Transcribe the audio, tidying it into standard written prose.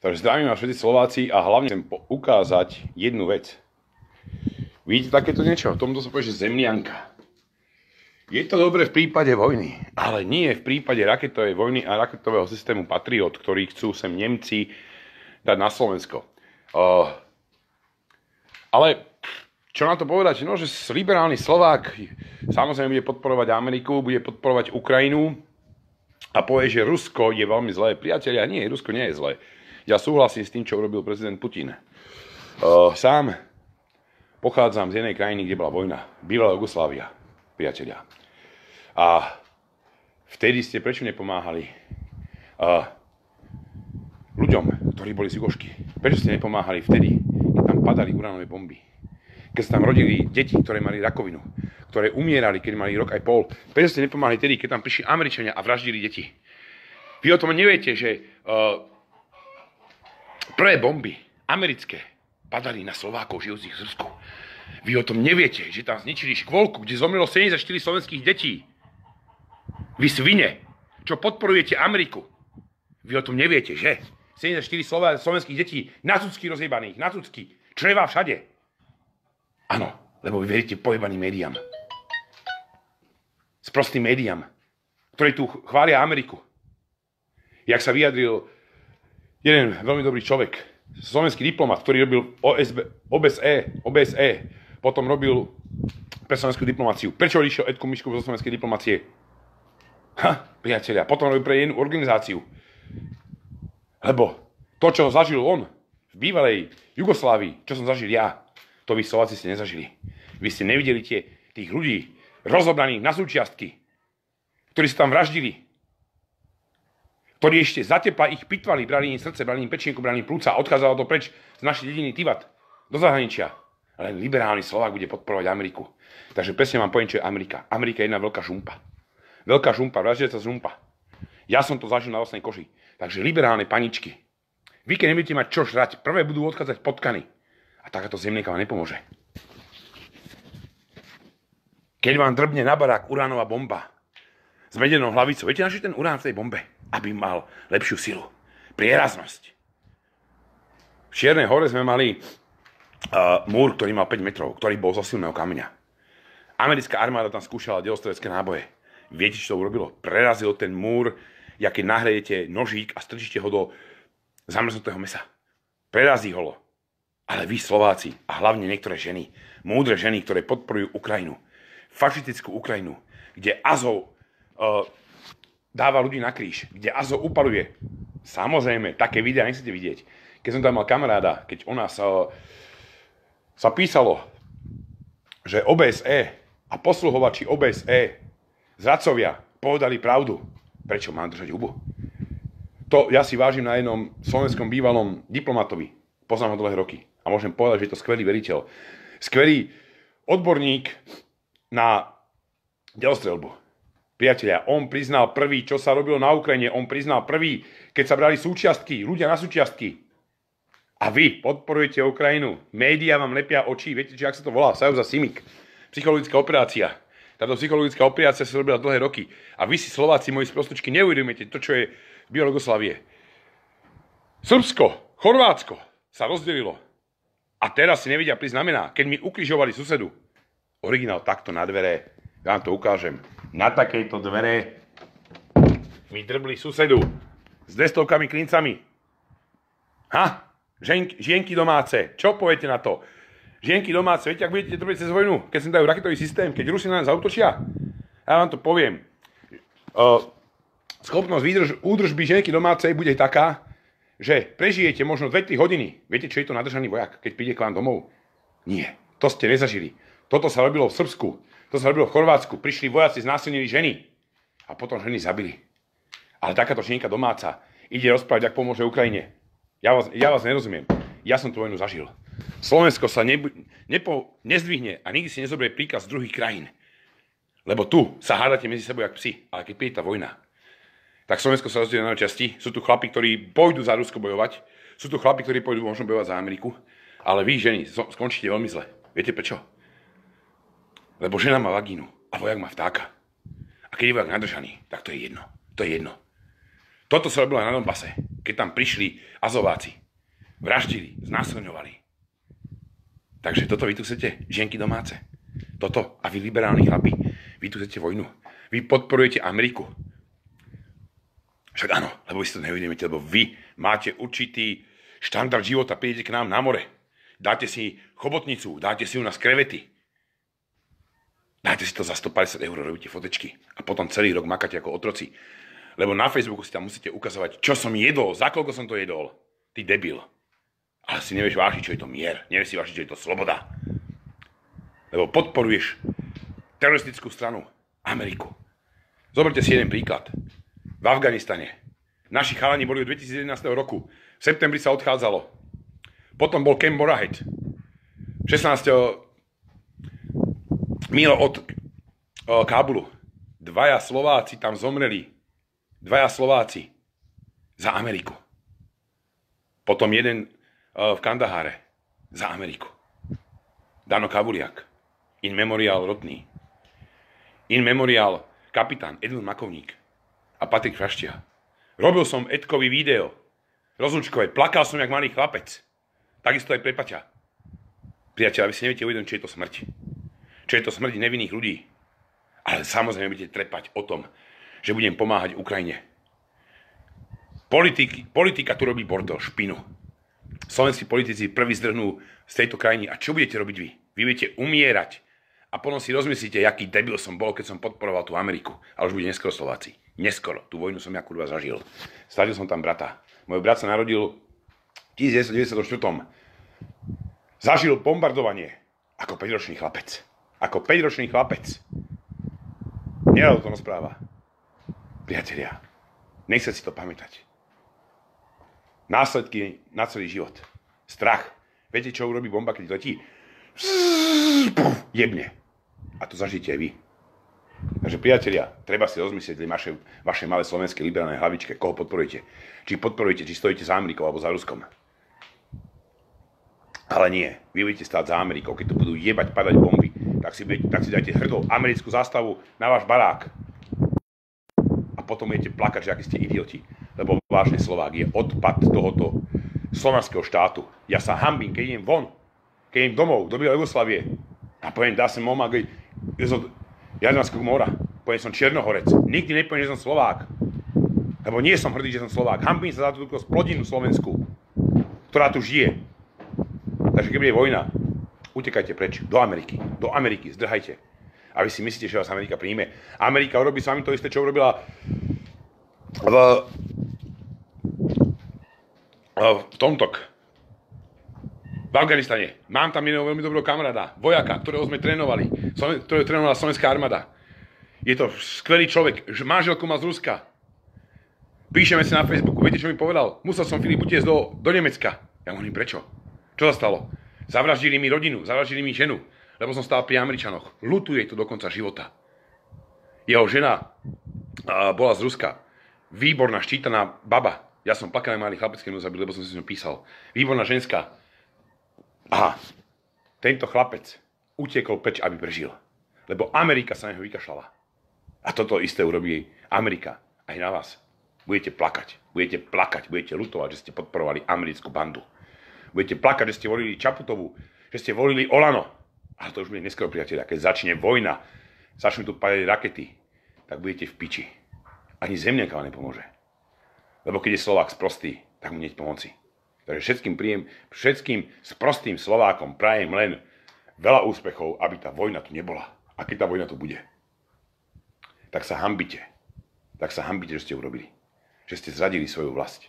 Takže zdravím vás všetci Slováci a hlavne chcem ukázať jednu vec. Vidíte takéto niečo? Tomto sa povie, že zemlianka. Je to dobré v prípade vojny, ale nie v prípade raketovej vojny a raketového systému Patriot, ktorý chcú sem Nemci dať na Slovensko. Ale čo na to povedať? No, že liberálny Slovák samozrejme bude podporovať Ameriku, bude podporovať Ukrajinu a povie, že Rusko je veľmi zlé. Priatelia, nie, Rusko nie je zlé. Ja súhlasím s tým, čo urobil prezident Putin. Sám pochádzam z jednej krajiny, kde bola vojna. Bývalá Jugoslávia, priatelia. A vtedy ste prečo nepomáhali ľuďom, ktorí boli z Jugošky? Prečo ste nepomáhali vtedy, keď tam padali uránové bomby? Keď sa tam rodili deti, ktoré mali rakovinu, ktoré umierali, keď mali rok aj pol? Prečo ste nepomáhali vtedy, keď tam prišli Američania a vraždili deti? Vy o tom neviete, že prvé bomby americké padali na Slovákov žijúcich v Rusku. Vy o tom neviete, že tam zničili škôlku, kde zomrelo 74 slovenských detí. Vy svine, čo podporujete Ameriku. Vy o tom neviete, že? 74 slovenských detí na cucky rozjebaných, na cucky. Čreva všade. Áno, lebo vy veríte pojebaným médiám. Sprostým médiám, ktorí tu chvália Ameriku. Jak sa vyjadril jeden veľmi dobrý človek, slovenský diplomat, ktorý robil OBSE, potom robil pre slovenskú diplomáciu. Prečo išiel Edko Miško zo slovenskej diplomácie? Priatelia, potom robil pre jednu organizáciu. Lebo to, čo zažil on v bývalej Jugoslávii, čo som zažil ja, to vy Slováci ste nezažili. Vy ste nevideli tých ľudí rozobraných na súčiastky, ktorí sa tam vraždili, ktorí ešte za tepla ich pitvali, brali im srdce, brali im pečienku, brali im plúca a odchádzalo to preč z našej dediny Tivat do zahraničia. Len liberálny Slovák bude podporovať Ameriku. Takže presne vám poviem, čo je Amerika. Amerika je jedna veľká žumpa. Veľká žumpa, vraždiaca žumpa. Ja som to zažil na vlastnej koži. Takže liberálne paničky. Vy, keď nebudete mať čo žrať, prvé budú odchádzať potkany. A takáto zemlienka vám nepomôže. Keď vám drbne na barák uránová bomba s medenou hlavicou, viete, na čo ten urán v tej bombe? Aby mal lepšiu silu. Prieraznosť. V Čiernej hore sme mali múr, ktorý mal 5 metrov, ktorý bol zo silného kameňa. Americká armáda tam skúšala delostrelecké náboje. Viete, čo to urobilo? Prerazil ten múr, jak keď nahrejete nožík a strčíte ho do zamrznutého mesa. Prerazí ho. Ale vy Slováci, a hlavne niektoré ženy, múdre ženy, ktoré podporujú Ukrajinu, fašistickú Ukrajinu, kde Azov dáva ľudí na kríž, kde Azov upaluje. Samozrejme, také videá nechcete vidieť. Keď som tam mal kamaráda, keď u nás sa písalo, že OBSE a posluhovači OBSE, zradcovia, povedali pravdu. Prečo mám držať hubu? To ja si vážim na jednom slovenskom bývalom diplomatovi. Poznám ho dlhé roky. A môžem povedať, že je to skvelý veriteľ. Skvelý odborník na delostrelbu. Priatelia, on priznal prvý, čo sa robilo na Ukrajine. On priznal prvý, keď sa brali súčiastky, ľudia na súčiastky. A vy podporujete Ukrajinu. Média vám lepia oči. Viete, ak sa to volá? Sajú za Simik. Psychologická operácia. Táto psychologická operácia sa robila dlhé roky. A vy si Slováci, moji sprostočky, neuvedomujete to, čo je v bývalej Jugoslávie. Srbsko, Chorvátsko sa rozdelilo. A teraz si nevedia prísť znamená, keď mi ukrižovali susedu. Originál takto na dvere. Ja vám to ukážem. Na takejto dvere mi drbli susedu s 200 klincami. Žienky domáce. Čo poviete na to? Žienky domáce. Viete, ak budete drbiť cez vojnu, keď sem dajú raketový systém, keď Rusi na nás zautočia? Ja vám to poviem. Schopnosť údržby žienky domácej bude taká, že prežijete možno 2-3 hodiny. Viete, čo je to nadržaný vojak, keď príde k vám domov? Nie. To ste nezažili. Toto sa robilo v Srbsku. To sa robilo v Chorvátsku. Prišli vojaci, znásilnili ženy. A potom ženy zabili. Ale takáto žienka domáca ide rozprávať, ak pomôže Ukrajine. Ja vás nerozumiem. Ja som tú vojnu zažil. Slovensko sa nezdvihne a nikdy si nezoberie príkaz z druhých krajín. Lebo tu sa hádate medzi sebou jak psi. Ale keď príde tá vojna, tak Slovensko sa rozdieluje na časti. Sú tu chlapi, ktorí pôjdu za Rusko bojovať. Sú tu chlapi, ktorí pôjdu možno bojovať za Ameriku. Ale vy, ženy, skončíte veľmi zle. Viete prečo? Lebo žena má vagínu a vojak má vtáka. A keď je vojak nadržaný, tak to je jedno. To je jedno. Toto sa robilo na Donbase, keď tam prišli Azováci. Vraždili, znásilňovali. Takže toto vy tu chcete, žienky domáce. Toto a vy liberálni chlapi, vy tu chcete vojnu. Vy podporujete Ameriku. Však áno, lebo vy si to neuvedomíte, lebo vy máte určitý štandard života, prídete k nám na more, dáte si chobotnicu, dáte si ju na krevety, dáte si to za 150 eur, robíte fotečky a potom celý rok makáte ako otroci. Lebo na Facebooku si tam musíte ukazovať, čo som jedol, za koľko som to jedol. Ty debil. Ale si nevieš vážiť, čo je to mier. Nevieš si vážiť, čo je to sloboda. Lebo podporuješ teroristickú stranu, Ameriku. Zoberte si jeden príklad. V Afganistane. Naši chalani boli od 2011 roku. V septembri sa odchádzalo. Potom bol Camp Morahed. 16 mil od Kábulu. Dvaja Slováci tam zomreli. Dvaja Slováci za Ameriku. Potom jeden v Kandaháre za Ameriku. Dano Kabuliak. In memoriál Rotný. In memoriál kapitán Edvin Makovník a Patrik Fraštia. Robil som Edkovi video. Rozlúčkové. Plakal som jak malý chlapec. Takisto aj pre Paťa. Priateľ, vy si neviete uvedomiť, čo je to smrť. Čo je to smrť nevinných ľudí. Ale samozrejme budete trepať o tom, že budem pomáhať Ukrajine. Politika tu robí bordel, špinu. Slovenskí politici prvý zdrhnú z tejto krajiny. A čo budete robiť vy? Vy budete umierať. A potom si rozmyslíte, jaký debil som bol, keď som podporoval tú Ameriku. Ale už bude neskoro, Slováci. Neskoro. Tú vojnu som ja kurva zažil. Stradil som tam brata. Môj brat sa narodil v 1994. Zažil bombardovanie ako 5-ročný chlapec. Ako 5-ročný chlapec. Nerado to rozpráva. Priatelia, nechce si to pamätať. Následky na celý život. Strach. Viete, čo urobí bomba, keď letí? Jebne. A to zažijete aj vy. Takže priatelia, treba si rozmyslieť vaše malé slovenské liberálne hlavičke, koho podporujete. Či podporujete, či stojíte za Amerikou alebo za Ruskom. Ale nie. Vy budete stáť za Amerikou. Keď tu budú jebať, padať bomby, tak si dajte hrdou americkú zástavu na váš barák. A potom budete plakať, že akí ste idioti. Lebo vážne Slovák je odpad tohoto slovanského štátu. Ja sa hanbím, keď idem von, keď idem domov, do Bývalej Jugoslávie a poviem, dá som momagaj z Jadranského mora. Poviem, som Černohorec. Nikdy nepoviem, že som Slovák. Lebo nie som hrdý, že som Slovák. Hanbím sa za túto splodinu Slovensku, ktorá tu žije. Takže keď bude vojna, utekajte preč. Do Ameriky. Do Ameriky. Zdrhajte. A vy si myslíte, že vás Amerika príjme. Amerika urobí s vami to isté, čo urobila v tomtok. V Afganistane. Mám tam jedného veľmi dobrého kamaráda, vojaka, ktorého sme trénovali, ktorého trénovala slovenská armáda. Je to skvelý človek, manželku má z Ruska. Píšeme si na Facebooku, viete, čo mi povedal? Musel som Filip utiecť do Nemecka. Ja hovorím, prečo? Čo sa stalo? Zavraždili mi rodinu, zavraždili mi ženu, lebo som stál pri Američanoch. Ľutuje to do konca života. Jeho žena bola z Ruska. Výborná, štítaná baba. Ja som plakal malý chlapec, keď mu zabil, lebo som si s ňou písal. Výborná ženská. Aha, tento chlapec utiekol preč, aby prežil. Lebo Amerika sa na neho vykašľala. A toto isté urobí Amerika. Aj na vás. Budete plakať, budete ľutovať, že ste podporovali americkú bandu. Budete plakať, že ste volili Čaputovú, že ste volili Olano. Ale to už bude neskoro, priatelia. Keď začne vojna, začnú tu padať rakety, tak budete v piči. Ani Zemňanka vám nepomôže. Lebo keď je Slovák sprostý, tak mu nieť pomoci. Takže všetkým sprostým Slovákom prajem len veľa úspechov, aby tá vojna tu nebola. A keď tá vojna tu bude, tak sa hanbite. Tak sa hanbite, že ste urobili. Že ste zradili svoju vlast.